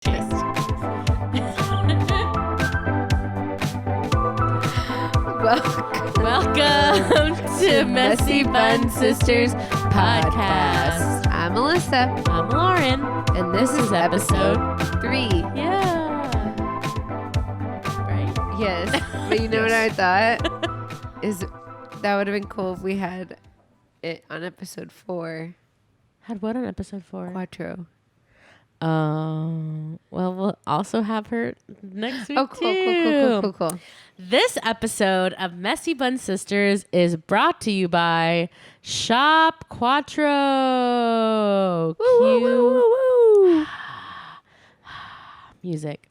Cheers. Welcome to Messy Bun Sisters Podcast. I'm Melissa. I'm Lauren. And this is episode 3. Yeah. Right? Yes. But you know what I thought? Is that would have been cool if we had it on episode 4. Had what on episode 4? Cuatro. Well, we'll also have her next week. Oh, cool. This episode of Messy Bun Sisters is brought to you by Shop Cuatro. Cue music.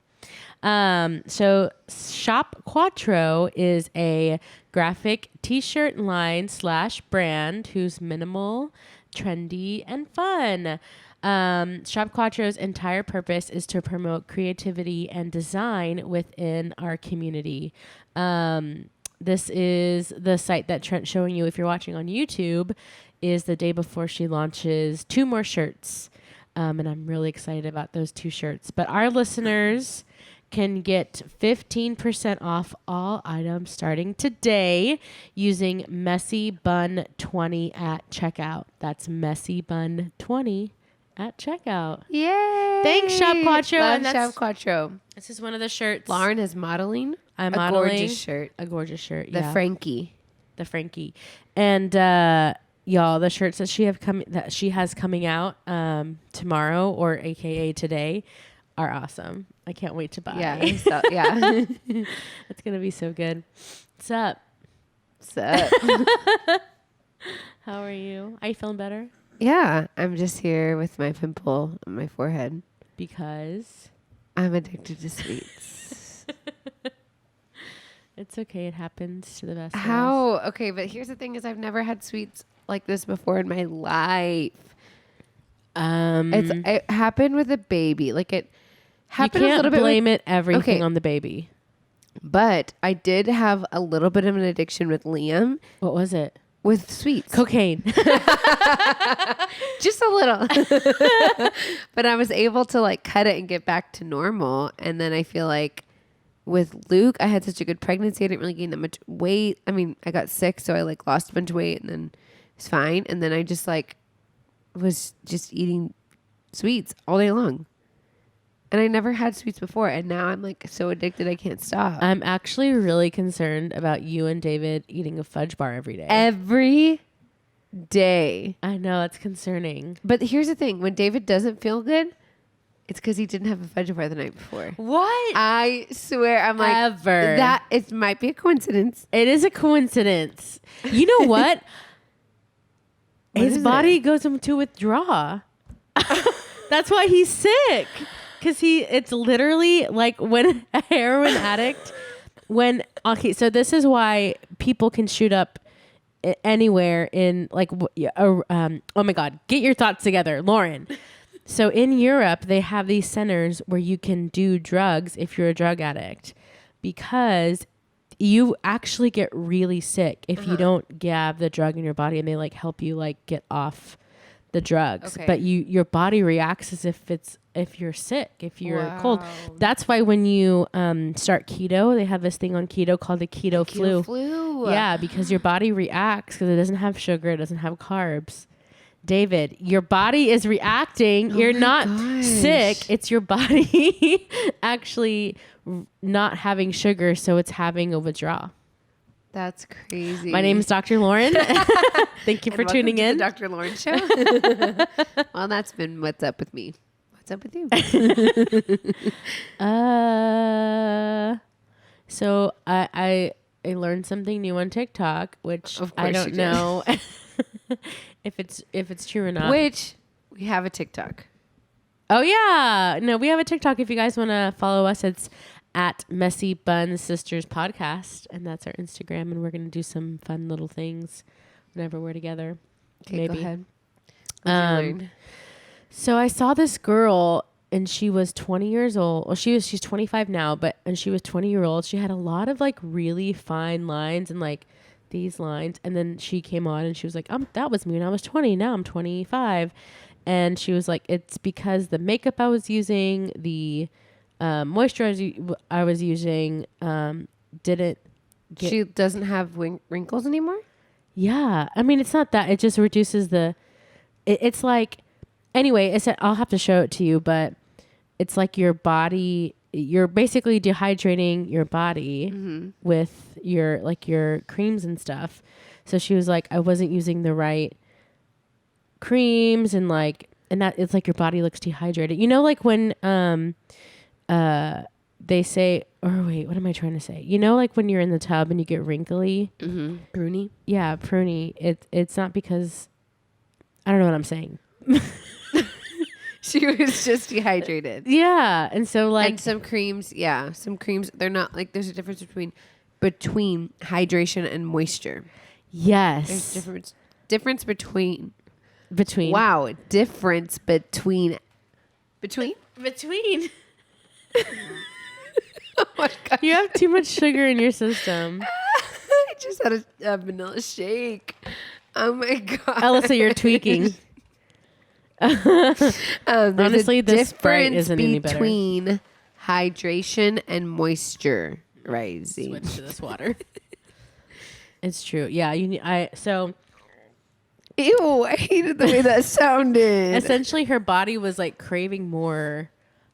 So Shop Cuatro is a graphic t-shirt line / brand who's minimal, trendy, and fun. Shop Cuatro's entire purpose is to promote creativity and design within our community. This is the site that Trent's showing you if you're watching on YouTube is the day before she launches 2 more shirts. And I'm really excited about those 2 shirts. But our listeners can get 15% off all items starting today using Messy Bun 20 at checkout. That's Messy Bun 20 at checkout. Yay! Thanks, Shop Cuatro. Love Shop Cuatro. This is one of the shirts. Lauren is modeling. I'm a modeling gorgeous shirt. A gorgeous shirt. The Frankie. The Frankie. And y'all, the shirts that she has coming out tomorrow or AKA today are awesome. I can't wait to buy. Yeah. Yeah. It's gonna be so good. What's up? How are you? Are you feeling better? Yeah. I'm just here with my pimple on my forehead. Because I'm addicted to sweets. it's okay. It happens to the best of us. How? Okay, but here's the thing: is I've never had sweets like this before in my life. It happened with a baby. Like it happened you a little can't bit. blame it everything on the baby. But I did have a little bit of an addiction with Liam. What was it? With sweets. Cocaine. Just a little. But I was able to like cut it and get back to normal. And then I feel like with Luke, I had such a good pregnancy. I didn't really gain that much weight. I mean, I got sick, so I like lost a bunch of weight and then it's fine. And then I just like was just eating sweets all day long. And I never had sweets before. And now I'm like so addicted I can't stop. I'm actually really concerned about you and David eating a fudge bar every day. Every day. I know, it's concerning. But here's the thing. When David doesn't feel good, it's because he didn't have a fudge bar the night before. What? I swear. I'm like, Ever. that it might be a coincidence. It is a coincidence. You know what? His body goes into withdrawal. That's why he's sick. Because it's literally like when a heroin addict, so this is why people can shoot up anywhere in like, oh my God, get your thoughts together, Lauren. So in Europe, they have these centers where you can do drugs if you're a drug addict because you actually get really sick if you don't have the drug in your body and they like help you like get off the drugs. Okay. But your body reacts as if you're sick, if you're cold. That's why when you start keto, they have this thing on keto called the keto flu. Yeah, because your body reacts because it doesn't have sugar, it doesn't have carbs. David, your body is reacting. You're not sick. It's your body actually not having sugar, so it's having a withdrawal. That's crazy. My name is Dr. Lauren. Thank you for tuning in. To the Dr. Lauren Show. Well, that's been What's Up With Me. What's up with you? So I learned something new on TikTok, which I don't know if it's true or not. Which we have a TikTok. Oh yeah, no, we have a TikTok. If you guys want to follow us, it's at Messy Bun Sisters Podcast, and that's our Instagram. And we're gonna do some fun little things whenever we're together. Okay, maybe. go ahead. So I saw this girl and she was 20 years old. Well, she's 25 now, and she was 20-year-old. She had a lot of like really fine lines and like these lines. And then she came on and she was like, that was me when I was 20. Now I'm 25. And she was like, it's because the makeup I was using, the moisturizer I was using didn't get... She doesn't have wrinkles anymore? Yeah. I mean, it's not that. It just reduces the... it's like... Anyway, I'll have to show it to you, but it's like your body... You're basically dehydrating your body with your creams and stuff. So she was like, I wasn't using the right creams and that it's like your body looks dehydrated. You know, like when they say, or wait, what am I trying to say? You know, like when you're in the tub and you get wrinkly, Pruny? yeah, pruny. It's not because I don't know what I'm saying. She was just dehydrated. Yeah, and so like And some creams, they're not like there's a difference between hydration and moisture. yes, There's difference between between wow, difference between Oh my god. you have too much sugar in your system. I just had a vanilla shake. Oh my god. Alyssa, you're tweaking. Honestly, this Sprite isn't any better. Between hydration and moisturizing. Switch to this water. It's true. Yeah, so Ew, I hated the way that sounded. essentially her body was like craving more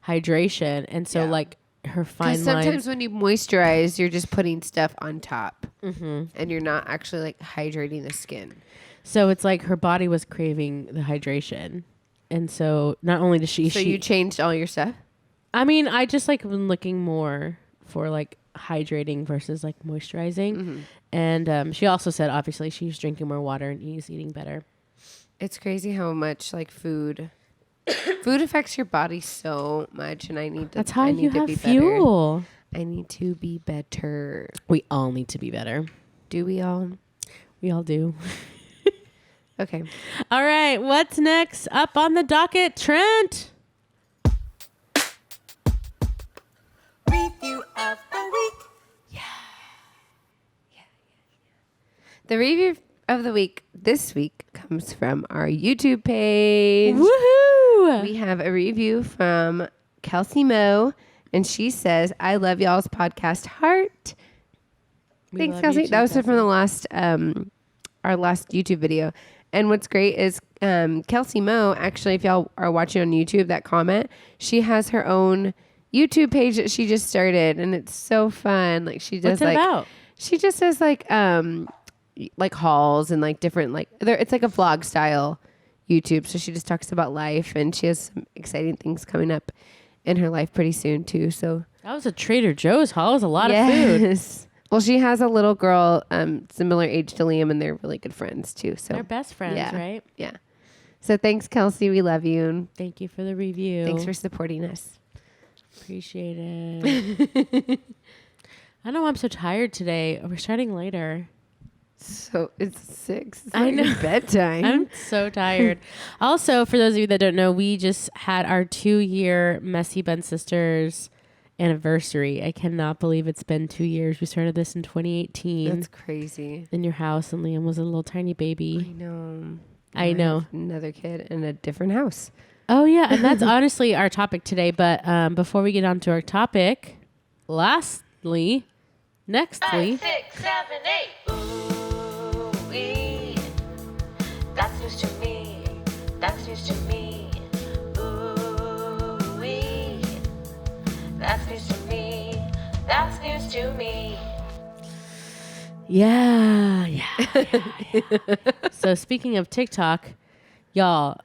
hydration, and so like her fine Sometimes lines. when you moisturize, you're just putting stuff on top, and you're not actually like hydrating the skin. So it's like her body was craving the hydration, and so not only does she, So you changed all your stuff? I mean, I just like been looking more for like hydrating versus like moisturizing, and she also said obviously she's drinking more water and eating better. It's crazy how much like food affects your body so much, and I need to. That's how I you need to have be fuel. Better. I need to be better. We all need to be better. Do we all? We all do. Okay. All right, what's next up on the docket, Trent? Review of the week. The review of the week this week comes from our YouTube page. Woohoo! We have a review from Kelsey Moe, and she says, "I love y'all's podcast heart." Thanks, Kelsey. That was from the last our last YouTube video. And what's great is Kelsey Moe, actually, if y'all are watching on YouTube, that comment, she has her own YouTube page that she just started, and it's so fun. Like she does What's it about? she just does like hauls and like different it's like a vlog style YouTube. So she just talks about life, and she has some exciting things coming up in her life pretty soon too. So That was a Trader Joe's haul. It was a lot of food. Well, she has a little girl similar age to Liam, and they're really good friends too. So They're best friends, yeah. right? Yeah. So thanks, Kelsey. We love you. And Thank you for the review. thanks for supporting us. Appreciate it. I know I'm so tired today. We're starting later. So it's 6. It's I know. your bedtime. I'm so tired. Also, for those of you that don't know, we just had our 2-year Messy Bun Sisters anniversary. I cannot believe it's been 2 years. We started this in 2018 That's crazy. in your house, and Liam was a little tiny I baby. know. I know. have another kid in a different house. Oh, yeah. And that's honestly our topic today. But before we get on to our topic, nextly, 5, 6, 7, 8. Ooh-wee. That's news to me. That's news to me. Ooh-wee. That's news to me. That's news to me. yeah. So speaking of TikTok, y'all,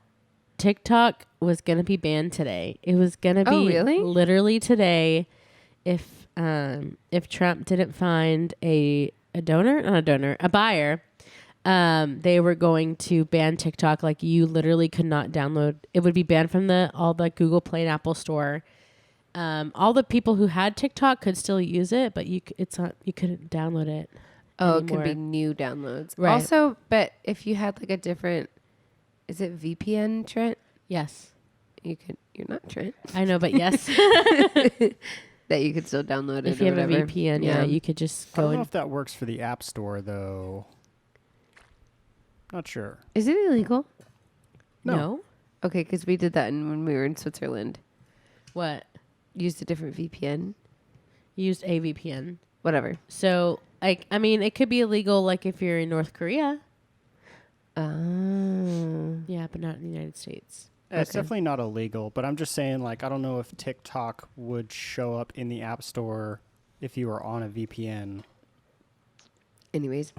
TikTok was going to be banned today. It was going to be really? literally today if Trump didn't find a buyer. They were going to ban TikTok. Like, you literally could not download. It would be banned from all the Google Play and Apple Store. All the people who had TikTok could still use it, but you couldn't download it. Oh, anymore. it could be new downloads. Right. Also, but if you had like a different, is it VPN, Trent? Yes, You're not Trent. I know, but yes, That you could still download it. if you or have whatever. a VPN, yeah, you could just I go don't know and. if that works for the App Store, though. Not sure. Is it illegal? No. Okay, because we did that when we were in Switzerland. What? Used a different VPN. Used a VPN. Whatever. So, like, I mean, it could be illegal, like, if you're in North Korea. Oh. Yeah, but not in the United States. It's Okay. definitely not illegal, but I'm just saying, like, I don't know if TikTok would show up in the App Store if you were on a VPN. Anyways.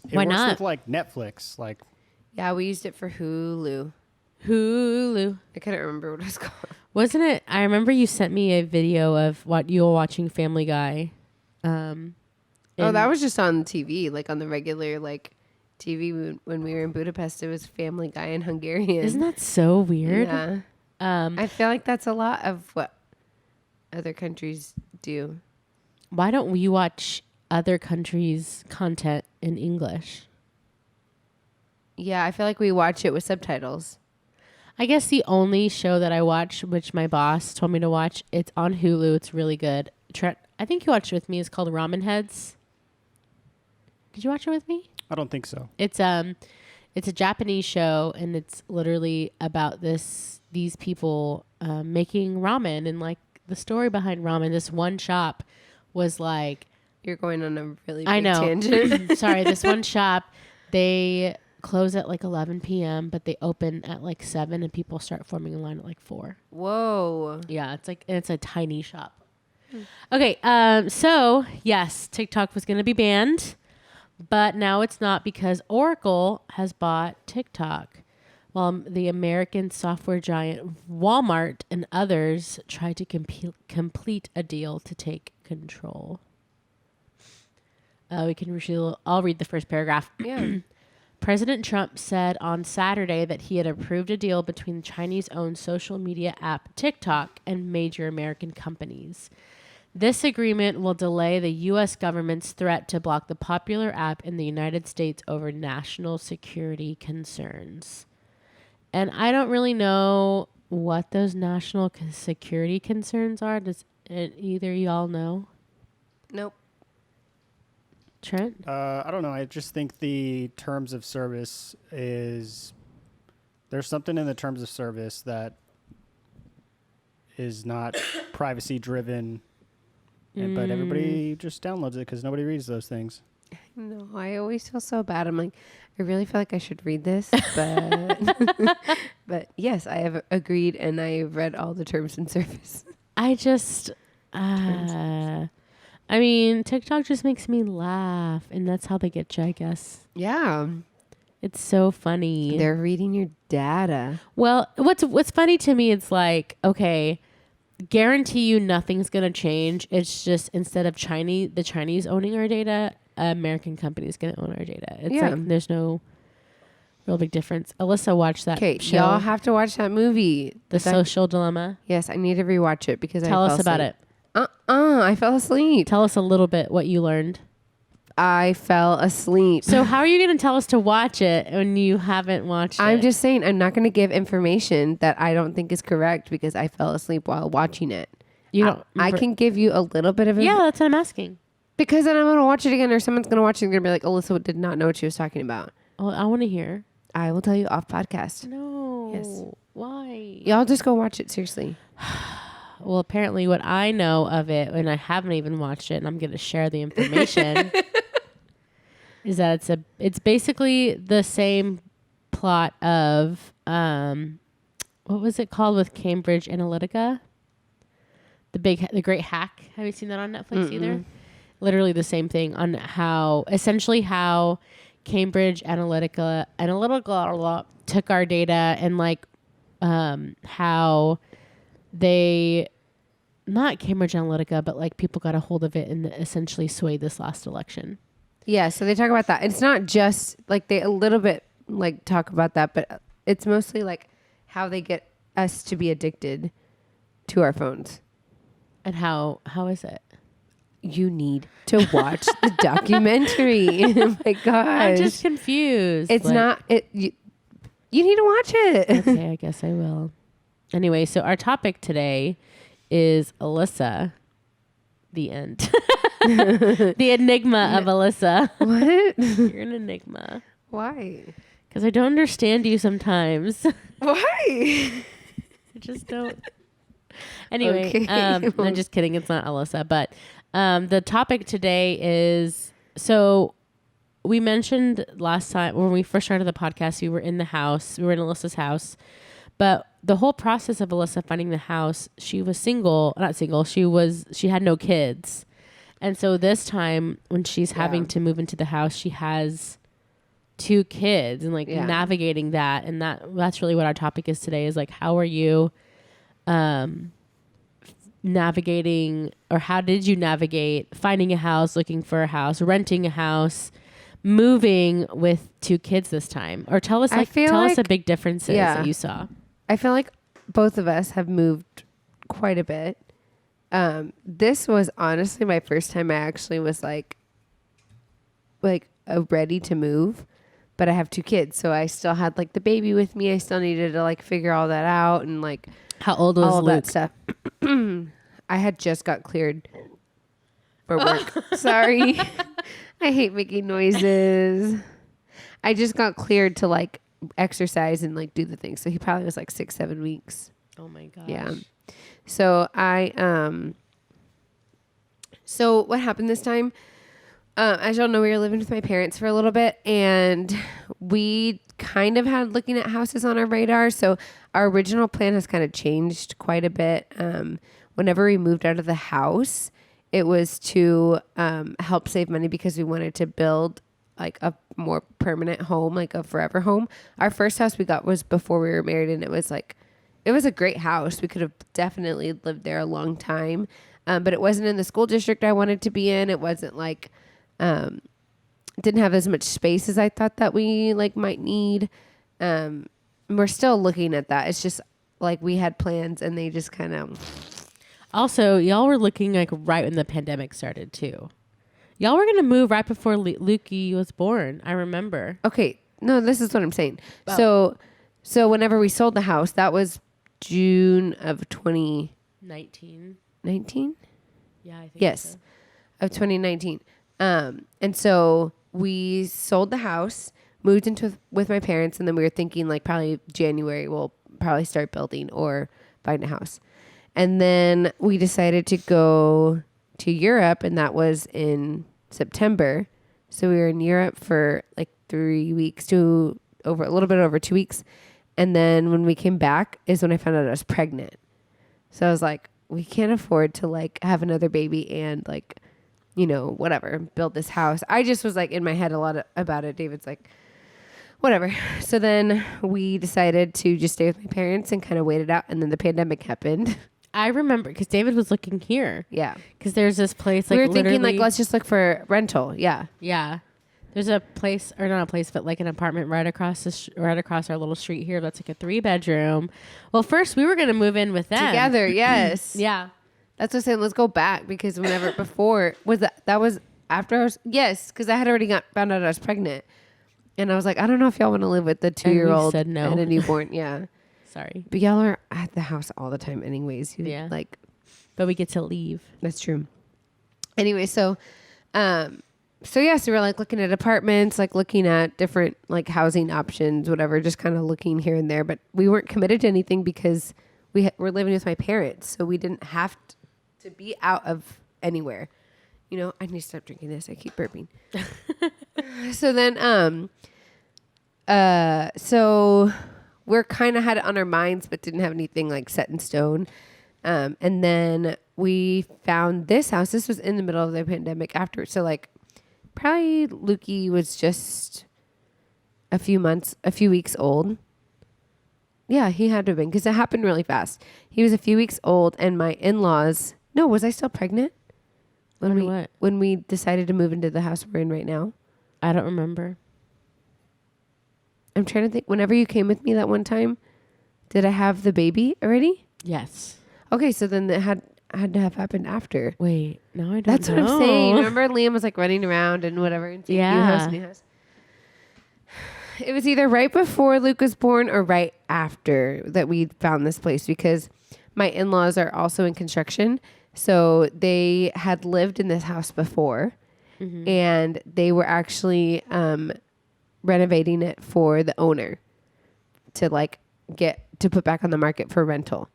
It Why works not? with, like, Netflix. Like, Yeah, we used it for Hulu. Hulu. I couldn't remember what it was called. Wasn't it? I remember you sent me a video of what you were watching Family Guy. Oh, that was just on TV, like on the regular, like, TV when we were in Budapest. It was Family Guy in Hungarian. Isn't that so weird? Yeah. I feel like that's a lot of what other countries do. Why don't we watch other countries' content in English? Yeah, I feel like we watch it with subtitles. I guess the only show that I watch, which my boss told me to watch, it's on Hulu. It's really good. Trent, I think you watched it with me. It's called Ramen Heads. Did you watch it with me? I don't think so. It's a Japanese show, and it's literally about these people making ramen, and like the story behind ramen. This one shop was like, You're going on a really big I know. tangent. Sorry, this one shop, they close at like 11 p.m., but they open at like 7, and people start forming a line at like 4. Whoa. Yeah, it's a tiny shop. Okay, so yes, TikTok was going to be banned, but now it's not because Oracle has bought TikTok, while the American software giant Walmart and others try to complete a deal to take control. I'll read the first paragraph. Yeah. President Trump said on Saturday that he had approved a deal between Chinese-owned social media app TikTok and major American companies. This agreement will delay the U.S. government's threat to block the popular app in the United States over national security concerns. And I don't really know what those national security concerns are. Does either y'all know? Nope. Trent? I don't know. I just think the terms of service there's something in the terms of service that is not privacy driven, but everybody just downloads it because nobody reads those things. No, I always feel so bad. I'm like, I really feel like I should read this, but but yes, I have agreed and I've read all the terms and service. I just, I mean, TikTok just makes me laugh, and that's how they get you, I guess. Yeah. It's so funny. They're reading your data. Well, what's funny to me, it's like, okay, guarantee you nothing's gonna change. It's just instead of the Chinese owning our data, American companies gonna own our data. It's like there's no real big difference. Alyssa watched that Okay, show, y'all have to watch that movie. The Social Dilemma. Yes, I need to rewatch it because Tell I us fell about asleep. it. I fell asleep. Tell us a little bit what you learned. I fell asleep. So how are you going to tell us to watch it when you haven't watched it? I'm just saying, I'm not going to give information that I don't think is correct because I fell asleep while watching it. You don't. I can give you a little bit of Yeah, that's what I'm asking. because then I'm going to watch it again, or someone's going to watch it and going to be like, Alyssa did not know what she was talking about. Well, I want to hear. I will tell you off podcast. No. Yes. Why? Y'all just go watch it, seriously. Well, apparently what I know of it, and I haven't even watched it, and I'm going to share the information, is that it's basically the same plot of, what was it called with Cambridge Analytica? The Great Hack. Have you seen that on Netflix either? Literally the same thing on how Cambridge Analytica took our data and like, how they, not Cambridge Analytica, but like people got a hold of it and essentially swayed this last election. Yeah, so they talk about that. It's not just like they a little bit like talk about that, but it's mostly like how they get us to be addicted to our phones. And how is it? You need to watch the documentary. Oh my gosh. I'm just confused. It's Like, not it you need to watch it. okay, I guess I will. Anyway, so our topic today is Alyssa. The end. The enigma of Alyssa. What? You're an enigma. Why? Because I don't understand you sometimes. Why? I just don't. Anyway, Okay. I'm just kidding. It's not Alyssa. But the topic today is, so we mentioned last time when we first started the podcast, we were in the house. We were in Alyssa's house. But the whole process of Alyssa finding the house, she was not single. She had no kids. And so this time when she's having to move into the house, she has 2 kids and navigating that. And that's really what our topic is today, is like, how are you navigating, or how did you navigate finding a house, looking for a house, renting a house, moving with 2 kids this time? Or tell us the big differences that you saw. I feel like both of us have moved quite a bit. This was honestly my first time I actually was like ready to move, but I have 2 kids, so I still had like the baby with me. I still needed to like figure all that out and like how old was all Luke? that stuff. I had just got cleared for work. Sorry, I hate making noises. I just got cleared to like exercise and like do the thing, so he probably was like 6-7 weeks. Oh my gosh. Yeah. So so what happened this time, as y'all know, we were living with my parents for a little bit, and we kind of had looking at houses on our radar. So our original plan has kind of changed quite a bit. Whenever we moved out of the house, it was to help save money because we wanted to build like a more permanent home, like a forever home. Our first house we got was before we were married, and it was a great house. We could have definitely lived there a long time. But it wasn't in the school district I wanted to be in. It wasn't like, didn't have as much space as I thought that we like might need. We're still looking at that. It's just like we had plans and they just kind of. Also, y'all were looking like right when the pandemic started too. Y'all were going to move right before Lukey was born. I remember. Okay. No, this is what I'm saying. Oh. So whenever we sold the house, that was June of 2019. 19? Yeah, I think yes, so. Of 2019. And so we sold the house, moved into with my parents, and then we were thinking like probably January we'll probably start building or find a house. And then we decided to go to Europe, and that was in September. So we were in Europe for like 3 weeks a little bit over 2 weeks. And then when we came back is when I found out I was pregnant. So I was like, we can't afford to like have another baby and like, whatever, build this house. I just was like in my head a lot about it. David's like, whatever. So then we decided to just stay with my parents and kind of wait it out. And then the pandemic happened. I remember because David was looking here. Yeah. Because there's this place we were thinking like, let's just look for rental. Yeah. Yeah. There's a place, or not a place, but like an apartment right across our little street here. That's like a 3-bedroom. Well, first we were going to move in with them. Together, yes. Yeah. That's what I'm saying. Let's go back because whenever before that was after I was, yes, because I had already found out I was pregnant. And I was like, I don't know if y'all want to live with the 2-year-old said no. and a newborn. Yeah. Sorry. But y'all are at the house all the time anyways. Yeah. Like, but we get to leave. That's true. Anyway, so we're like looking at apartments, like looking at different like housing options, whatever, just kind of looking here and there. But we weren't committed to anything because we're living with my parents. So we didn't have to be out of anywhere. I need to stop drinking this. I keep burping. So then, so we're kind of had it on our minds, but didn't have anything like set in stone. And then we found this house. This was in the middle of the pandemic after. So like probably Lukey was just a few weeks old. Yeah, he had to have been because it happened really fast. He was a few weeks old and my in-laws, no, was I still pregnant? When we decided to move into the house we're in right now? I don't remember. I'm trying to think. Whenever you came with me that one time, did I have the baby already? Yes. Okay, so then it had to have happened after. Wait, no, I don't That's know. what I'm saying. Remember Liam was like running around and whatever. And saying, new house. It was either right before Luke was born or right after that we found this place because my in-laws are also in construction. So they had lived in this house before and they were actually renovating it for the owner to like get to put back on the market for rental.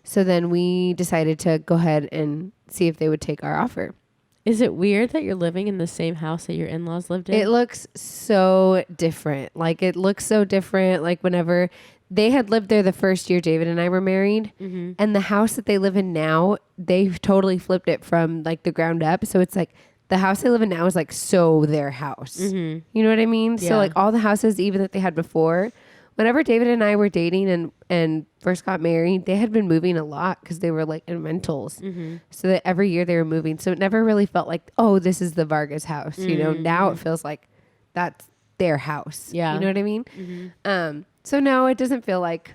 So then we decided to go ahead and see if they would take our offer. Is it weird that you're living in the same house that your in-laws lived in? It looks so different. Like it looks so different. Like whenever they had lived there the first year David and I were married, and the house that they live in now, they've totally flipped it from like the ground up. So it's like the house they live in now is like so their house. You know what I mean? Yeah. So like all the houses even that they had before, whenever David and I were dating and first got married, they had been moving a lot because they were like in rentals. So that every year they were moving. So it never really felt like, oh, this is the Vargas house. You know, now it feels like that's their house. Yeah. You know what I mean? So no, it doesn't feel like.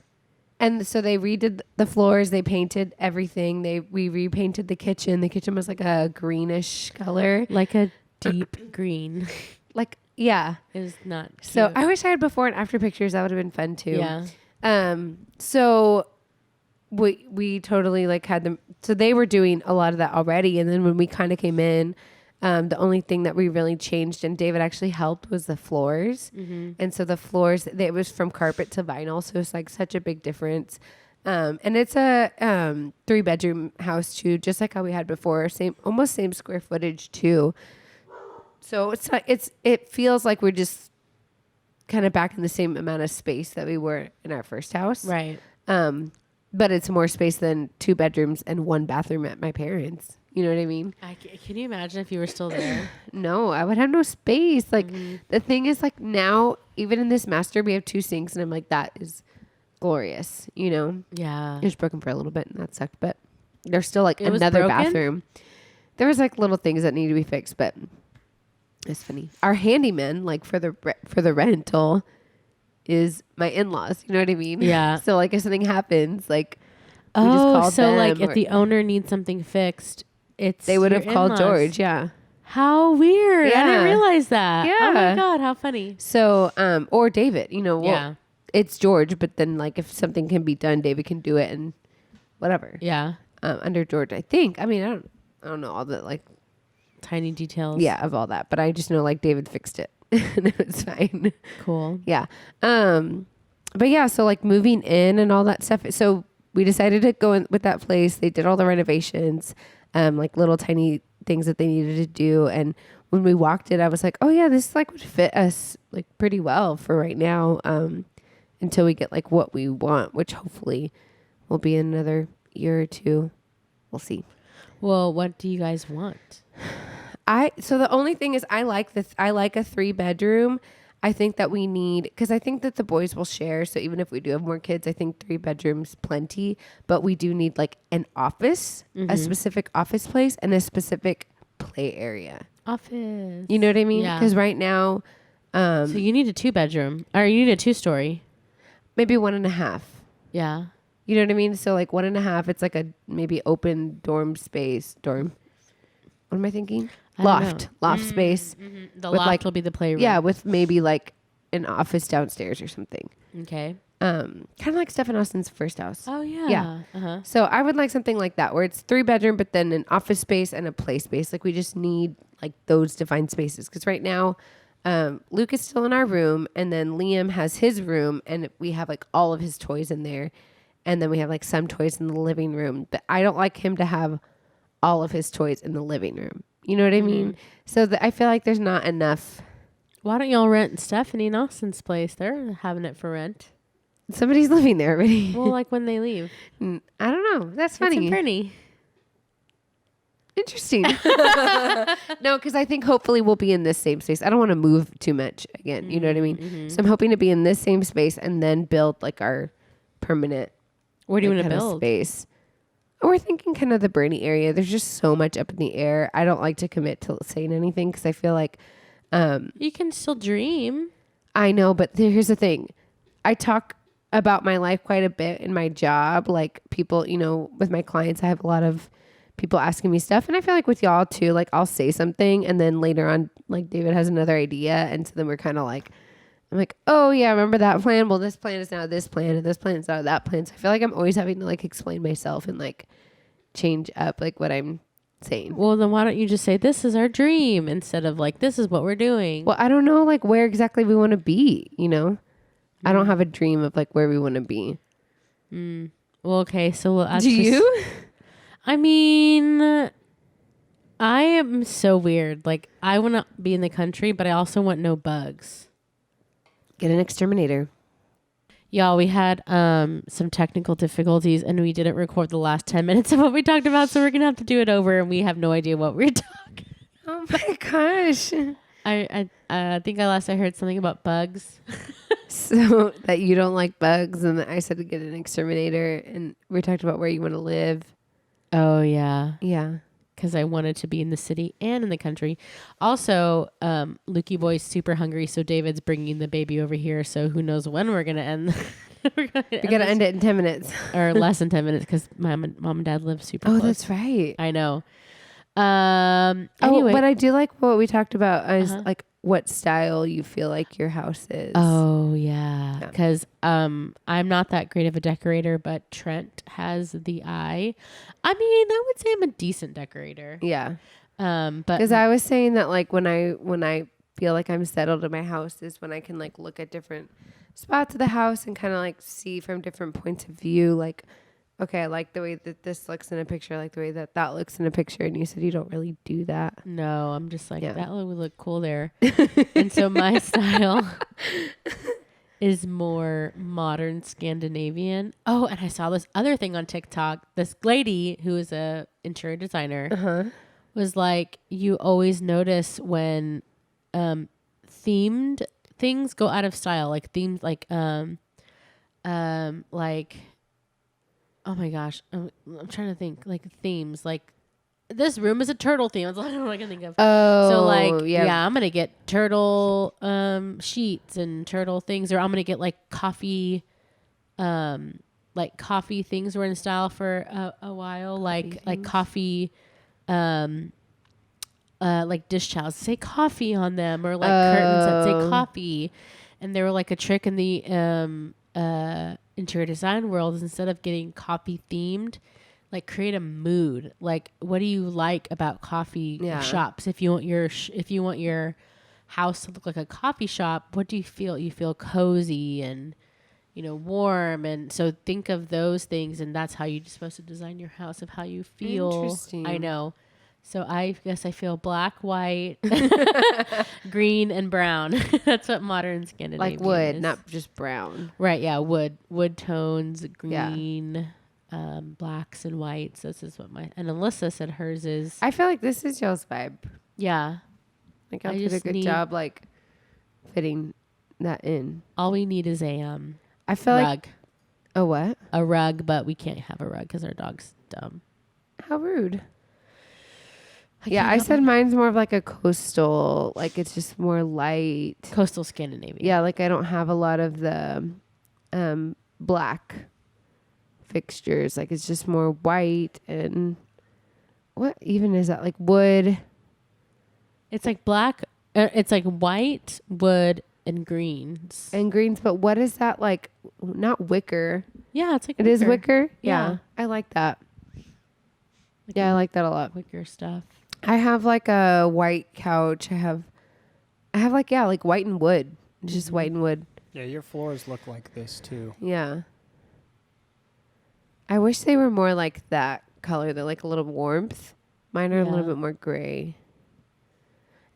And so they redid the floors. They painted everything. We repainted the kitchen. The kitchen was like a greenish color. like a deep green. Like, yeah. It was not cute. So I wish I had before and after pictures. That would have been fun too. Yeah. So we totally like had them. So they were doing a lot of that already. And then when we kind of came in, the only thing that we really changed and David actually helped was the floors. And so the floors, it was from carpet to vinyl. So it's like such a big difference. And it's a 3-bedroom house too, just like how we had before. Almost same square footage too. So it's like, it feels like we're just kind of back in the same amount of space that we were in our first house. Right. But it's more space than 2 bedrooms and 1 bathroom at my parents'. You know what I mean? Can you imagine if you were still there? No, I would have no space. Like the thing is like now, even in this master, we have 2 sinks and I'm like, that is glorious. You know, Yeah. it was broken for a little bit and that sucked, but there's still like It was another broken? bathroom. There was like little things that need to be fixed, but it's funny. Our handyman, like for the rental is my in-laws. You know what I mean? Yeah. So like if something happens, like we just Oh, called so them like if or- the owner needs something fixed, they would have your called in-laws. George. Yeah. How weird. I Yeah. didn't realize that. Oh my Yeah. God, how funny. So, or David, you know, well, Yeah. it's George, but then like if something can be done, David can do it and whatever. Yeah. Under George, I think. I mean, I don't know all the like, Tiny details. yeah, of all that, but I just know like David fixed it and it was fine. Cool. Yeah. But yeah, so like moving in and all that stuff. So we decided to go in with that place. They did all the renovations, like little tiny things that they needed to do. And when we walked it, I was like, oh yeah, this like would fit us like pretty well for right now. Until we get like what we want, which hopefully will be in another year or 2. We'll see. Well, what do you guys want? So the only thing is I like a 3-bedroom. I think that we need, because I think that the boys will share. So even if we do have more kids, I think 3 bedrooms plenty. But we do need like an office, a specific office place, and a specific play area. Office. You know what I mean? Yeah. Because right now, So you need a 2-bedroom, or you need a 2-story. maybe 1.5. Yeah. You know what I mean? So like 1.5, it's like a maybe open dorm space. Dorm. What am I thinking? I don't know. Loft space. The With, loft like- will be the playroom. Yeah, with maybe like an office downstairs or something. Okay. Kind of like Stephen Austin's first house. Oh yeah. Yeah. Uh-huh. So I would like something like that where it's 3-bedroom, but then an office space and a play space. Like we just need like those defined spaces. Because right now, Luke is still in our room, and then Liam has his room, and we have like all of his toys in there, and then we have like some toys in the living room. But I don't like him to have all of his toys in the living room. You know what I mean? So I feel like there's not enough. Why don't y'all rent Stephanie and Austin's place? They're having it for rent. Somebody's living there already. Well, like when they leave. I don't know. That's It's in funny. Fernie. Interesting. No, because I think hopefully we'll be in this same space. I don't want to move too much again. You know what I mean? So I'm hoping to be in this same space and then build like our permanent. Where do you like, want to kinda build? space? We're thinking kind of the Bernie area. There's just so much up in the air. I don't like to commit to saying anything because I feel like You can still dream. I know, but here's the thing. I talk about my life quite a bit in my job. Like people, you know, with my clients, I have a lot of people asking me stuff. And I feel like with y'all too, like I'll say something and then later on, like David has another idea. And so then we're kind of like, I'm like, oh yeah, remember that plan? Well, this plan is now this plan and this plan is now that plan. So I feel like I'm always having to like explain myself and like change up like what I'm saying. Well, then why don't you just say this is our dream instead of like this is what we're doing? Well, I don't know like where exactly we want to be, you know? I don't have a dream of like where we want to be. Well, okay, so let's Do you? I mean, I am so weird. Like, I want to be in the country, but I also want no bugs. Get an exterminator. Y'all, we had some technical difficulties, and we didn't record the last 10 minutes of what we talked about, so we're going to have to do it over, and we have no idea what we're talking. Oh my gosh. I think I heard something about bugs. So that you don't like bugs, and I said to get an exterminator, and we talked about where you want to live. Oh, yeah. Yeah. Because I wanted to be in the city and in the country. Also, Lukey Boy's super hungry, so David's bringing the baby over here. So who knows when we're gonna end? We gotta end it in 10 minutes or less than 10 minutes because mom and dad live super close. Oh, that's right. I know. Anyway, but I do like what we talked about. Is like what style you feel like your house is. Oh yeah, because I'm not that great of a decorator, but Trent has the eye. I mean, I would say I'm a decent decorator. Yeah. But because I was saying that like when I feel like I'm settled in my house is when I can like look at different spots of the house and kind of like see from different points of view. Like, okay, I like the way that this looks in a picture. I like the way that that looks in a picture. And you said you don't really do that. No, I'm just like, that would look cool there. And so my style is more modern Scandinavian. Oh, and I saw this other thing on TikTok. This lady who is a interior designer was like, you always notice when themed things go out of style. Like themes like like oh my gosh, I'm trying to think like themes like this room is a turtle theme. That's all I can think of. Oh, so like yeah, I'm gonna get turtle sheets and turtle things, or I'm gonna get like coffee things were in style for a while, like coffee like dish towels say coffee on them, or like curtains that say coffee, and they were like a trick in the interior design world is instead of getting coffee themed, like create a mood. Like, what do you like about coffee shops? If you want your house to look like a coffee shop, what do you feel? You feel cozy and warm, and so think of those things, and that's how you're supposed to design your house, of how you feel. Interesting. I know. So I guess I feel black, white, green, and brown. That's what modern Scandinavian like wood, is. not just brown. Right, yeah, wood tones, green, blacks and whites. This is what and Alyssa said hers is. I feel like this is y'all's vibe. Yeah. Like I did a good job like fitting that in. All we need is a I feel rug. Like a what? A rug, but we can't have a rug because our dog's dumb. How rude. I said mine's more of like a coastal, like it's just more light. Coastal Scandinavian. Yeah, like I don't have a lot of the black fixtures. Like it's just more white and what even is that? Like wood. It's like black. It's like white, wood, and greens. And greens, but what is that like? Not wicker. Yeah, it's like it is wicker. Yeah, I like that. I like that a lot. Wicker stuff. I have like a white couch. I have like like white and wood. Just white and wood. Yeah, your floors look like this too. Yeah. I wish they were more like that color. They're like a little warmth. Mine are a little bit more gray.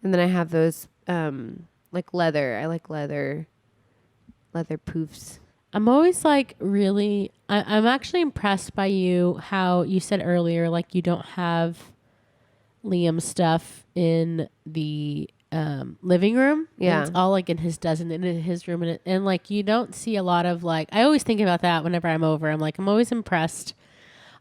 And then I have those like leather. I like leather poofs. I'm always like really I'm actually impressed by you, how you said earlier like you don't have Liam stuff in the living room. Yeah, it's all like in his room, and like you don't see a lot of like. I always think about that whenever I'm over. I'm always impressed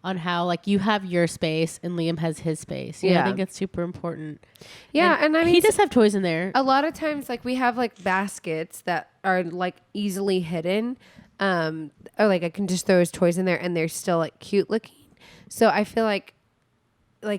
on how like you have your space and Liam has his space. I think it's super important. Yeah, and I mean he does have toys in there. A lot of times, like we have like baskets that are like easily hidden, or like I can just throw his toys in there and they're still like cute looking. So I feel like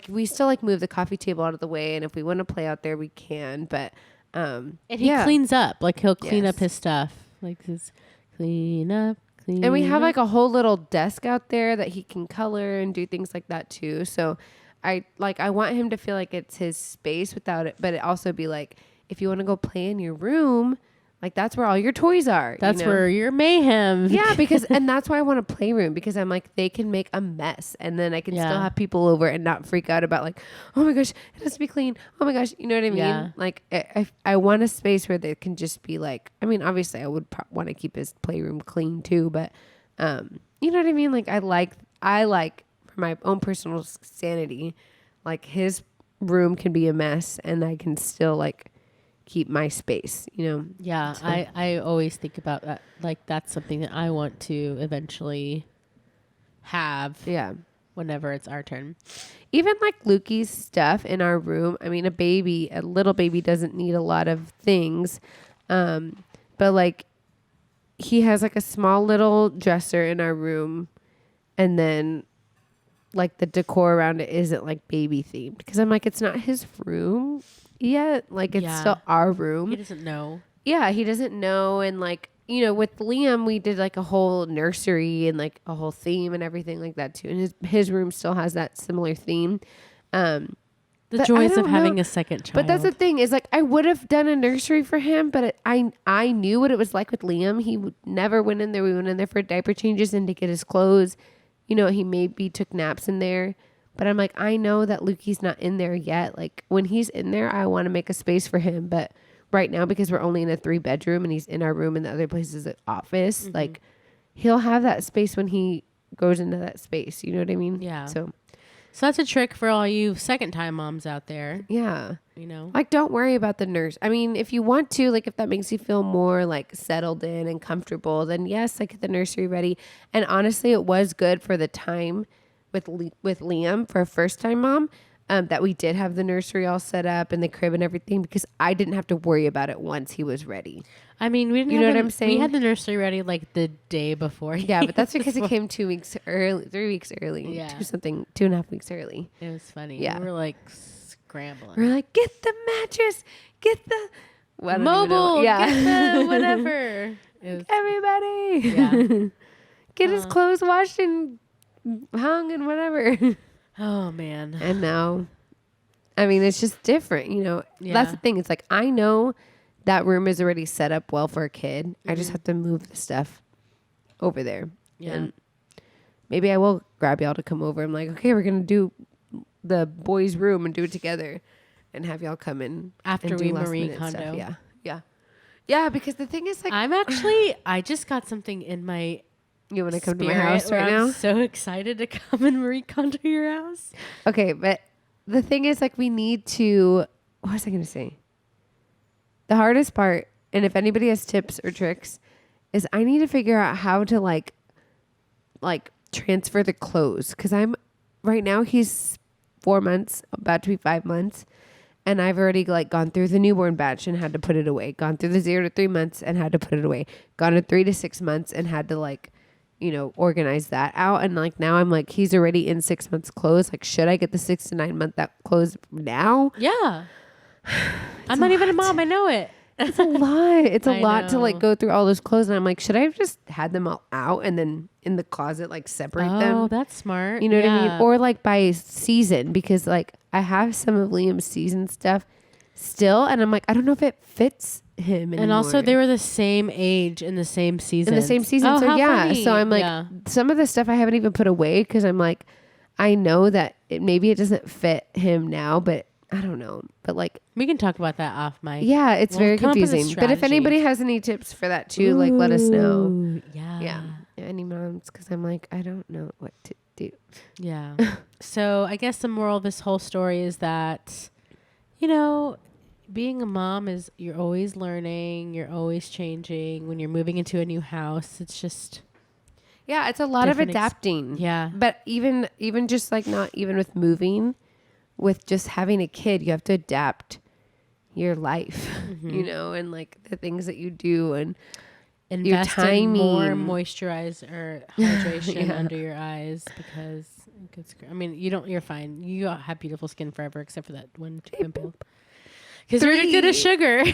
we still like move the coffee table out of the way, and if we want to play out there we can, but and he cleans up, like he'll clean up his stuff, like his clean up. And we have like a whole little desk out there that he can color and do things like that too. So I want him to feel like it's his space without it, but it also be like, if you want to go play in your room, like that's where all your toys are. That's where your mayhem. Yeah, and that's why I want a playroom, because I'm like, they can make a mess and then I can still have people over and not freak out about like, oh my gosh, it has to be clean. Oh my gosh. You know what I mean? Yeah. Like I want a space where they can just be like, I mean, obviously I would want to keep his playroom clean too, but you know what I mean? Like I like for my own personal sanity, like his room can be a mess and I can still like keep my space, you know? Yeah. So. I always think about that. Like that's something that I want to eventually have. Yeah. Whenever it's our turn. Even like Lukey's stuff in our room. I mean, a little baby doesn't need a lot of things. But like he has like a small little dresser in our room, and then like the decor around it isn't like baby themed, because I'm like, it's not his room yet. Like it's still our room. He doesn't know. Yeah, he doesn't know. And like, you know, with Liam, we did like a whole nursery and like a whole theme and everything like that too. And his room still has that similar theme. The joys of having a second child. But that's the thing, is like I would have done a nursery for him, but I knew what it was like with Liam. He never went in there. We went in there for diaper changes and to get his clothes. You know, he maybe took naps in there. But I'm like, I know that Lukey's not in there yet. Like when he's in there, I want to make a space for him. But right now, because we're only in a 3-bedroom and he's in our room and the other place is an office, like he'll have that space when he goes into that space. You know what I mean? Yeah. So that's a trick for all you second time moms out there. yeah. You know, Like, don't worry about the nurse. I mean, if you want to, like, if that makes you feel more like settled in and comfortable, then yes, like get the nursery ready. And honestly, it was good for the time with Liam for a first time mom, that we did have the nursery all set up and the crib and everything, because I didn't have to worry about it once he was ready. I mean, we didn't. You know what I'm saying? We had the nursery ready like the day before. Yeah, but that's because it came 2 weeks early, 3 weeks early, Yeah. 2.5 weeks early. It was funny. Yeah. We were like scrambling. We're like, get the mattress, get the Mobile, yeah, get the whatever. It was, everybody, yeah. get his clothes washed and hung and whatever. Oh man. And now, I mean, it's just different, you know. Yeah. That's the thing. It's like, I know that room is already set up well for a kid. I just have to move the stuff over there. Yeah. And maybe I will grab y'all to come over. I'm like, okay, we're going to do the boys' room and do it together and have y'all come in After and do we last Marie minute stuff. Kondo. Yeah. Yeah. Yeah, because the thing is, like, I just got something in my you want to come to my spirit house where right I'm now? so excited to come and Marie Kondo your house. Okay, but the thing is, like, we need to, what was I going to say? The hardest part, and if anybody has tips or tricks, is I need to figure out how to like transfer the clothes. Cause right now he's 4 months, about to be 5 months. And I've already like gone through the newborn batch and had to put it away. Gone through the 0 to 3 months and had to put it away. Gone to 3 to 6 months and had to like, you know, organize that out. And like now I'm like, he's already in 6 months clothes. Like, should I get the 6 to 9 month that clothes now? Yeah. I'm not even a mom. I know it. It's a lot. It's a I lot to like know. go through all those clothes. And I'm like, should I have just had them all out and then in the closet, like separate Oh, them? that's smart. You know what I Yeah. mean? Or like by season, because like I have some of Liam's season stuff still. And I'm like, I don't know if it fits him anymore. And also, they were the same age in the same season. in the same season. Oh, So how yeah. funny. So I'm like, Yeah. some of the stuff I haven't even put away because I'm like, I know that maybe it doesn't fit him now, but I don't know. But like, We can talk about that off mic. yeah, it's We'll very come up with a confusing. But if strategy. anybody has any tips for that too, like let us know. Ooh, Yeah. Yeah. Any moms, because I'm like, I don't know what to do. Yeah. So I guess the moral of this whole story is that, you know, being a mom is you're always learning, you're always changing. When you're moving into a new house, it's just Yeah, it's a lot of Different adapting. yeah. But even just like not even with moving, with just having a kid, you have to adapt your life, you know, and like the things that you do and Invest in more timing. moisturize or hydration Yeah. under your eyes because it gets, I mean, you're fine. You have beautiful skin forever except for that one pimple. Because you're addicted to sugar.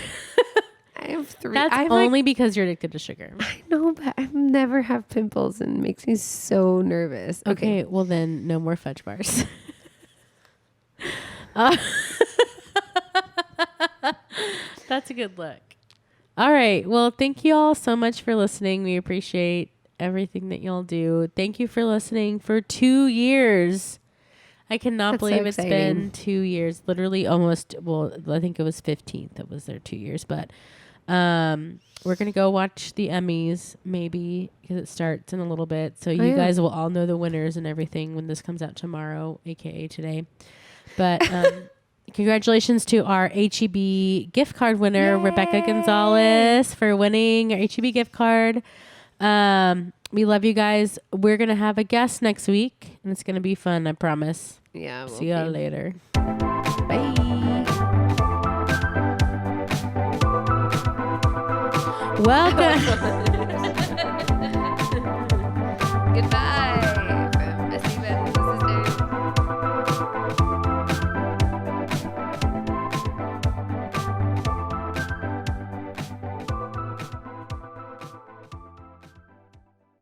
I have 3. That's I have only because you're addicted to sugar. I know, but I never have pimples and it makes me so nervous. Okay, well then no more fudge bars. That's a good look. All right. Well, thank you all so much for listening. We appreciate everything that y'all do. Thank you for listening for 2 years. I cannot That's so believe it's exciting. been 2 years. Literally almost, well, I think it was 15th that was their 2 years. But we're going to go watch the Emmys maybe because it starts in a little bit. So you guys will all know the winners and everything when this comes out tomorrow, a.k.a. today. But congratulations to our HEB gift card winner, Rebecca Gonzalez, for winning our HEB gift card. We love you guys. We're going to have a guest next week, and it's going to be fun, I promise. Yeah. See y'all later. Bye. Welcome. Goodbye.